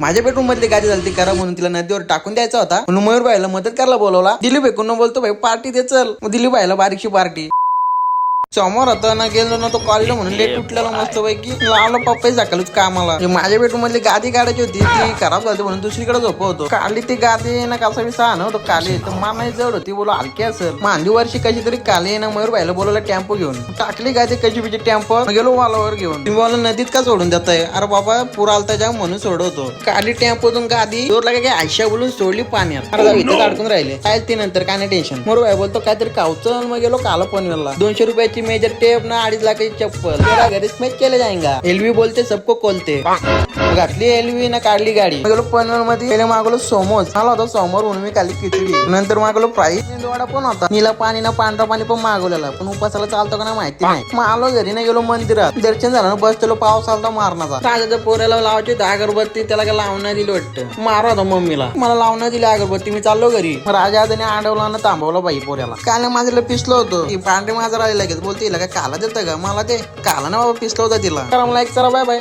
माझ्या बेडरूम मधली गाडी झाली करा म्हणून तिला नदीवर टाकून द्यायचा होता म्हणून मयूर भाईला मदत करायला बोलवला. दिलीप ऐकून बोलतो भाई पार्टी दे चल. मग दिलीप भाईला बारीकशी पार्टी. समोर होता ना गेलो ना तो कॉलेजला म्हणून लेट उठलेला मस्त पैकी लावला पप्पा झाकलच कामाला. माझ्या बेडरूम मधली गादी काढायची होती ती खराब झाली म्हणून दुसरीकडे झोपवतो. काढली ती गादी ना कसा विसा नव्हतो काली तर मामा जड होती बोला हलकी असेल. मांदी वर्षी कशी तरी काली ना मयूर भाईला बोलवला टेम्पो घेऊन टाकली गादी कशी बिची टेम्पो गेलो वालावर घेऊन. तुम्ही बोला नदीत का सोडून देताय. अरे बाबा पूर आलता जाऊ म्हणून सोडवतो. काली टेम्पोतून गादी जोर लागे काय आयशा बोलून सोडली पाण्यात. अरे इथं अडकून राहिले काय ती नंतर काय नाही टेन्शन. मयूर भाई बोलतो काहीतरी कावचं. मग गेलो काला पनवेलला 200 रुपयाची मेजर टेप ना 2.5 लाखाची चप्पल घरी स्मेच केले जाएगा. एलवी बोलते सबको कोलते. घातली एलवी ना काढली गाडी. गेलो पनवेल मध्ये पहिले मागवलो समोस आला होता समोर म्हणून मी खाली खिचडी. नंतर मागवलो प्राईस वडा पण होता. नीला पाणी ना पांढरा पाणी पण मागवलेला पण उपासाला चालतो का नाही माहिती नाही. मग आलो घरी ना गेलो मंदिरात दर्शन झालं ना बसलो पाऊस आलता मारणाचा. राजाच्या पोऱ्याला लावायची अगरबत्ती त्याला काय लावण्यात दिली वाटतं. मारा होता मम्मीला मला लावण्यात दिली अगरबत्ती. मी चाललो घरी राजा त्याने आडवला ना थांबवला बाई पोऱ्याला. काल माझ्याला पिसलो होतो ती पांढरे माझा राहिला लगेच बोलते काय काला देतं का मला ते काला ना बाबा पिसलो होता तिला. तर मला एक चला बाय बाय.